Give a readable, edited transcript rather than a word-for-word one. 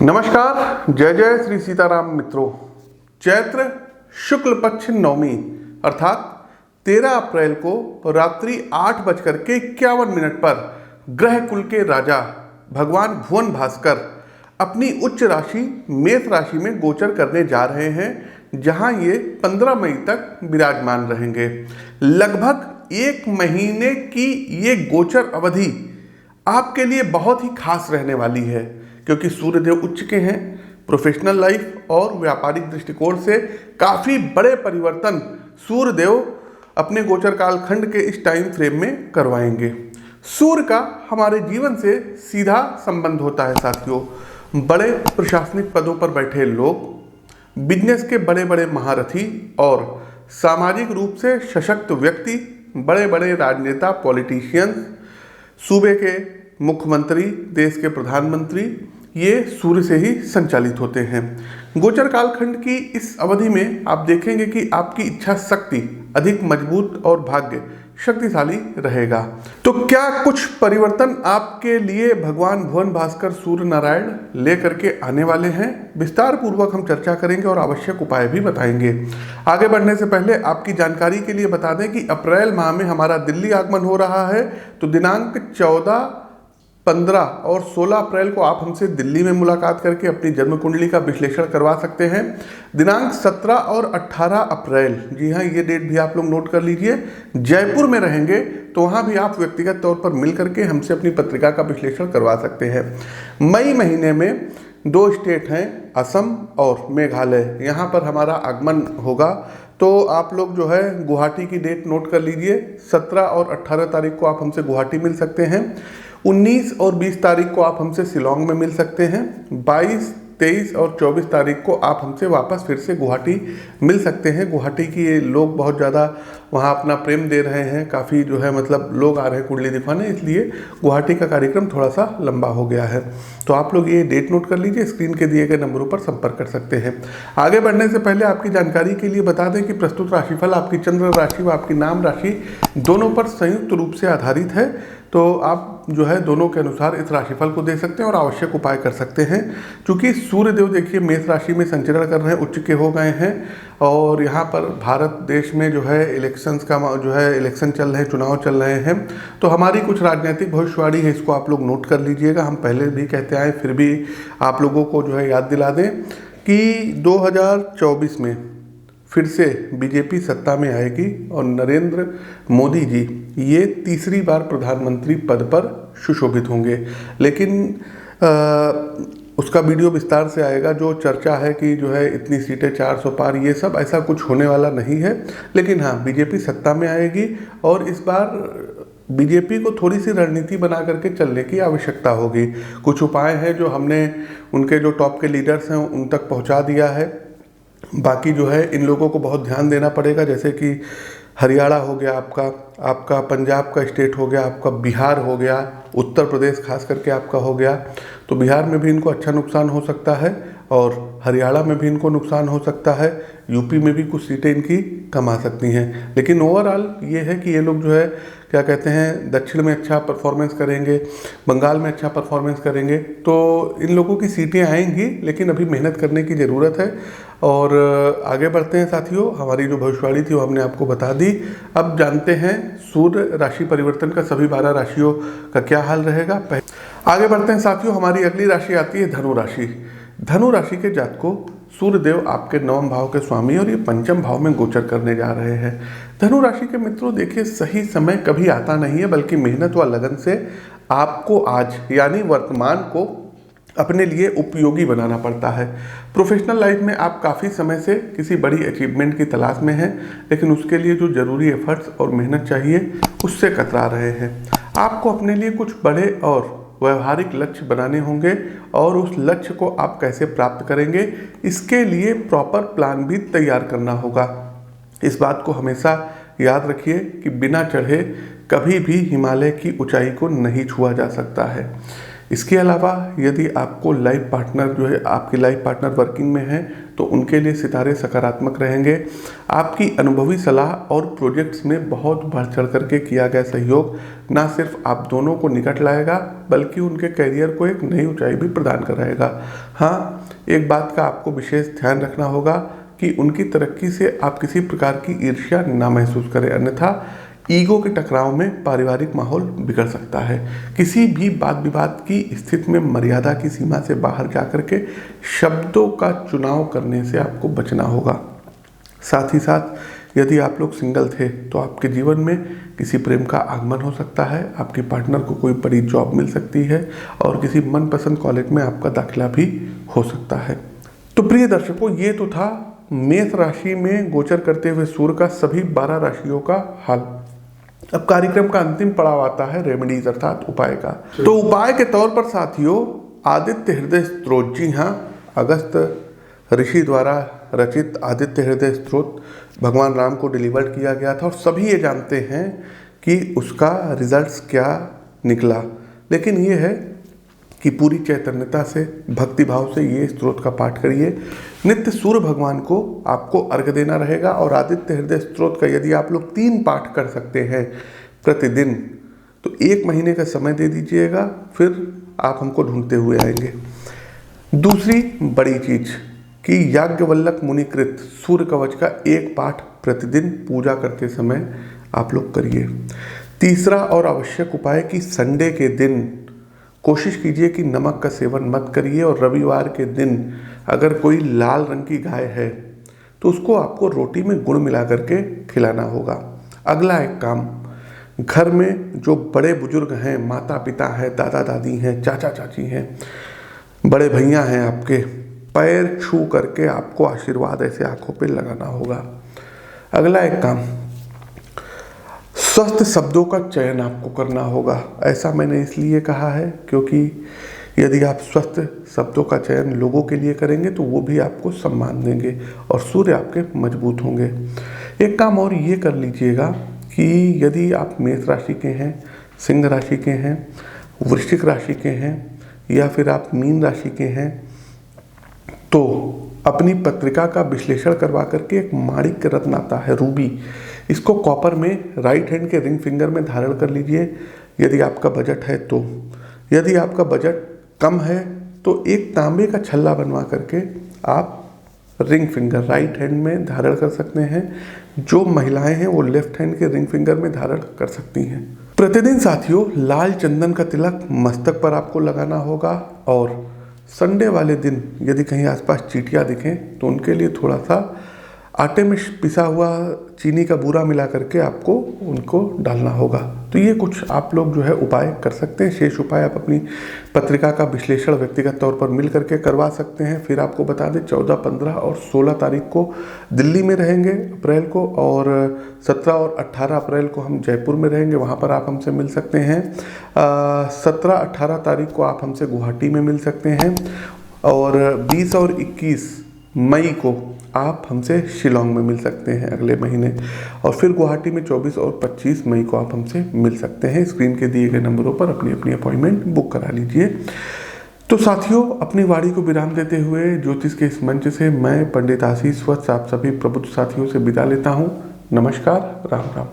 नमस्कार, जय जय श्री सीताराम मित्रों। चैत्र शुक्ल पक्ष नवमी अर्थात 13 अप्रैल को रात्रि 8:51 पर ग्रह कुल के राजा भगवान भुवन भास्कर अपनी उच्च राशि मेष राशि में गोचर करने जा रहे हैं, जहां ये 15 मई तक विराजमान रहेंगे। लगभग 1 महीने की ये गोचर अवधि आपके लिए बहुत ही खास रहने वाली है, क्योंकि सूर्यदेव उच्च के हैं। प्रोफेशनल लाइफ और व्यापारिक दृष्टिकोण से काफ़ी बड़े परिवर्तन सूर्यदेव अपने गोचर कालखंड के इस टाइम फ्रेम में करवाएंगे। सूर्य का हमारे जीवन से सीधा संबंध होता है साथियों। बड़े प्रशासनिक पदों पर बैठे लोग, बिजनेस के बड़े बड़े महारथी और सामाजिक रूप से सशक्त व्यक्ति, बड़े बड़े राजनेता, पॉलिटिशियंस, सूबे के मुख्यमंत्री, देश के प्रधानमंत्री, ये सूर्य से ही संचालित होते हैं। गोचर कालखंड की इस अवधि में आप देखेंगे कि आपकी इच्छा शक्ति अधिक मजबूत और भाग्य शक्तिशाली रहेगा। तो क्या कुछ परिवर्तन आपके लिए भगवान भुवन भास्कर सूर्य नारायण लेकर के आने वाले हैं? विस्तार पूर्वक हम चर्चा करेंगे और आवश्यक उपाय भी बताएंगे। आगे बढ़ने से पहले आपकी जानकारी के लिए बता दें कि अप्रैल माह में हमारा दिल्ली आगमन हो रहा है। तो दिनांक 14, 15 और 16 अप्रैल को आप हमसे दिल्ली में मुलाकात करके अपनी जन्म कुंडली का विश्लेषण करवा सकते हैं। दिनांक 17 और 18 अप्रैल, जी हाँ, ये डेट भी आप लोग नोट कर लीजिए, जयपुर में रहेंगे, तो वहाँ भी आप व्यक्तिगत तौर पर मिल करके हमसे अपनी पत्रिका का विश्लेषण करवा सकते हैं। मई महीने में 2 स्टेट हैं, असम और मेघालय, यहाँ पर हमारा आगमन होगा। तो आप लोग जो है गुवाहाटी की डेट नोट कर लीजिए। 17 और 18 तारीख को आप हमसे गुवाहाटी मिल सकते हैं। 19 और 20 तारीख को आप हमसे शिलोंग में मिल सकते हैं। 22, 23 और 24 तारीख को आप हमसे वापस फिर से गुवाहाटी मिल सकते हैं। गुवाहाटी की ये लोग बहुत ज़्यादा वहाँ अपना प्रेम दे रहे हैं, काफ़ी जो है मतलब लोग आ रहे हैं कुंडली दिखाने, इसलिए गुवाहाटी का कार्यक्रम थोड़ा सा लंबा हो गया है। तो आप लोग ये डेट नोट कर लीजिए, स्क्रीन के दिए गए नंबरों पर संपर्क कर सकते हैं। आगे बढ़ने से पहले आपकी जानकारी के लिए बता दें कि प्रस्तुत राशिफल आपकी चंद्र राशि व आपकी नाम राशि दोनों पर संयुक्त रूप से आधारित है। तो आप जो है दोनों के अनुसार इस राशिफल को दे सकते हैं और आवश्यक उपाय कर सकते हैं। क्योंकि सूर्यदेव देखिए मेष राशि में संचरण कर रहे हैं, उच्च के हो गए हैं, और यहाँ पर भारत देश में जो है इलेक्शंस का जो है इलेक्शन चल रहे हैं, चुनाव चल रहे हैं। तो हमारी कुछ राजनीतिक भविष्यवाणी है, इसको आप लोग नोट कर लीजिएगा। हम पहले भी कहते आए, फिर भी आप लोगों को जो है याद दिला दें कि 2024 में फिर से बीजेपी सत्ता में आएगी और नरेंद्र मोदी जी ये तीसरी बार प्रधानमंत्री पद पर सुशोभित होंगे। लेकिन उसका वीडियो विस्तार से आएगा। जो चर्चा है कि जो है इतनी सीटें 400 पार, ये सब ऐसा कुछ होने वाला नहीं है। लेकिन हाँ, बीजेपी सत्ता में आएगी और इस बार बीजेपी को थोड़ी सी रणनीति बना करके चलने की आवश्यकता होगी। कुछ उपाय हैं जो हमने उनके जो टॉप के लीडर्स हैं उन तक पहुँचा दिया है। बाकी जो है इन लोगों को बहुत ध्यान देना पड़ेगा, जैसे कि हरियाणा हो गया आपका पंजाब का स्टेट हो गया, आपका बिहार हो गया, उत्तर प्रदेश खास करके आपका हो गया। तो बिहार में भी इनको अच्छा नुकसान हो सकता है और हरियाणा में भी इनको नुकसान हो सकता है। यूपी में भी कुछ सीटें इनकी कम आ सकती हैं। लेकिन ओवरऑल ये है कि ये लोग जो है क्या कहते हैं, दक्षिण में अच्छा परफॉर्मेंस करेंगे, बंगाल में अच्छा परफॉर्मेंस करेंगे। तो इन लोगों की सीटें आएंगी, लेकिन अभी मेहनत करने की ज़रूरत है। और आगे बढ़ते हैं साथियों, हमारी जो भविष्यवाणी थी वो हमने आपको बता दी। अब जानते हैं सूर्य राशि परिवर्तन का सभी 12 राशियों का क्या हाल रहेगा। आगे बढ़ते हैं साथियों, हमारी अगली राशि आती है धनु राशि। धनु राशि के जातकों, सूर्यदेव आपके 9वें भाव के स्वामी और ये 5वें भाव में गोचर करने जा रहे हैं। धनु राशि के मित्रों देखिए, सही समय कभी आता नहीं है, बल्कि मेहनत व लगन से आपको आज यानी वर्तमान को अपने लिए उपयोगी बनाना पड़ता है। प्रोफेशनल लाइफ में आप काफ़ी समय से किसी बड़ी अचीवमेंट की तलाश में हैं, लेकिन उसके लिए जो ज़रूरी एफर्ट्स और मेहनत चाहिए उससे कतरा रहे हैं। आपको अपने लिए कुछ बड़े और व्यवहारिक लक्ष्य बनाने होंगे, और उस लक्ष्य को आप कैसे प्राप्त करेंगे इसके लिए प्रॉपर प्लान भी तैयार करना होगा। इस बात को हमेशा याद रखिए कि बिना चढ़े कभी भी हिमालय की ऊंचाई को नहीं छुआ जा सकता है। इसके अलावा यदि आपको लाइफ पार्टनर जो है, आपकी लाइफ पार्टनर वर्किंग में है तो उनके लिए सितारे सकारात्मक रहेंगे। आपकी अनुभवी सलाह और प्रोजेक्ट्स में बहुत बढ़ चढ़ करके किया गया सहयोग ना सिर्फ आप दोनों को निकट लाएगा बल्कि उनके करियर को एक नई ऊंचाई भी प्रदान कराएगा। हाँ, एक बात का आपको विशेष ध्यान रखना होगा कि उनकी तरक्की से आप किसी प्रकार की ईर्ष्या ना महसूस करें, अन्यथा ईगो के टकराव में पारिवारिक माहौल बिगड़ सकता है। किसी भी वाद विवाद की स्थिति में मर्यादा की सीमा से बाहर जाकर के शब्दों का चुनाव करने से आपको बचना होगा। साथ ही साथ यदि आप लोग सिंगल थे तो आपके जीवन में किसी प्रेम का आगमन हो सकता है, आपके पार्टनर को कोई बड़ी जॉब मिल सकती है और किसी मनपसंद कॉलेज में आपका दाखिला भी हो सकता है। तो प्रिय दर्शकों, ये तो था मेष राशि में गोचर करते हुए सूर्य का सभी 12 राशियों का हाल। अब कार्यक्रम का अंतिम पड़ाव आता है रेमेडीज अर्थात उपाय का। तो उपाय के तौर पर साथियों, आदित्य हृदय स्तोत्र, जी हाँ, अगस्त ऋषि द्वारा रचित आदित्य हृदय स्तोत्र भगवान राम को डिलीवर्ड किया गया था और सभी ये जानते हैं कि उसका रिजल्ट्स क्या निकला। लेकिन ये है कि पूरी चैतन्यता से, भक्ति भाव से ये स्तोत्र का पाठ करिए। नित्य सूर्य भगवान को आपको अर्घ्य देना रहेगा और आदित्य हृदय स्तोत्र का यदि आप लोग 3 पाठ कर सकते हैं प्रतिदिन तो 1 महीने का समय दे दीजिएगा, फिर आप हमको ढूंढते हुए आएंगे। दूसरी बड़ी चीज कि याज्ञवल्लक मुनिकृत सूर्य कवच का 1 पाठ प्रतिदिन पूजा करते समय आप लोग करिए। तीसरा और आवश्यक उपाय कि संडे के दिन कोशिश कीजिए कि नमक का सेवन मत करिए और रविवार के दिन अगर कोई लाल रंग की गाय है तो उसको आपको रोटी में गुड़ मिला करके खिलाना होगा। अगला एक काम, घर में जो बड़े बुजुर्ग हैं, माता पिता हैं, दादा दादी हैं, चाचा चाची हैं, बड़े भैया हैं, आपके पैर छू करके आपको आशीर्वाद ऐसे आंखों पे लगाना होगा। अगला एक काम, स्वस्थ शब्दों का चयन आपको करना होगा। ऐसा मैंने इसलिए कहा है क्योंकि यदि आप स्वस्थ शब्दों का चयन लोगों के लिए करेंगे तो वो भी आपको सम्मान देंगे और सूर्य आपके मजबूत होंगे। एक काम और ये कर लीजिएगा कि यदि आप मेष राशि के हैं, सिंह राशि के हैं, वृश्चिक राशि के हैं या फिर आप मीन राशि के हैं तो अपनी पत्रिका का विश्लेषण करवा करके एक माणिक्य रत्न आता है रूबी, इसको कॉपर में राइट हैंड के रिंग फिंगर में धारण कर लीजिए यदि आपका बजट है तो। यदि आपका बजट कम है तो एक तांबे का छल्ला बनवा करके आप रिंग फिंगर राइट हैंड में धारण कर सकते हैं। जो महिलाएं हैं वो लेफ्ट हैंड के रिंग फिंगर में धारण कर सकती हैं। प्रतिदिन साथियों लाल चंदन का तिलक मस्तक पर आपको लगाना होगा और संडे वाले दिन यदि कहीं आसपास चींटियां दिखें तो उनके लिए थोड़ा सा आटे में पिसा हुआ चीनी का बूरा मिला करके आपको उनको डालना होगा। तो ये कुछ आप लोग जो है उपाय कर सकते हैं। शेष उपाय आप अपनी पत्रिका का विश्लेषण व्यक्तिगत तौर पर मिल करके करवा सकते हैं। फिर आपको बता दें 14, 15 और 16 तारीख को दिल्ली में रहेंगे अप्रैल को, और 17 और 18 अप्रैल को हम जयपुर में रहेंगे, वहाँ पर आप हमसे मिल सकते हैं। 17, 18 तारीख को आप हमसे गुवाहाटी में मिल सकते हैं और 20 और 21 मई को आप हमसे शिलोंग में मिल सकते हैं अगले महीने, और फिर गुवाहाटी में 24 और 25 मई को आप हमसे मिल सकते हैं। स्क्रीन के दिए गए नंबरों पर अपनी अपनी अपॉइंटमेंट बुक करा लीजिए। तो साथियों, अपनी वाणी को विराम देते हुए ज्योतिष के इस मंच से मैं पंडित आशीष वत्स आप सभी प्रबुद्ध साथियों से विदा लेता हूँ। नमस्कार, राम राम।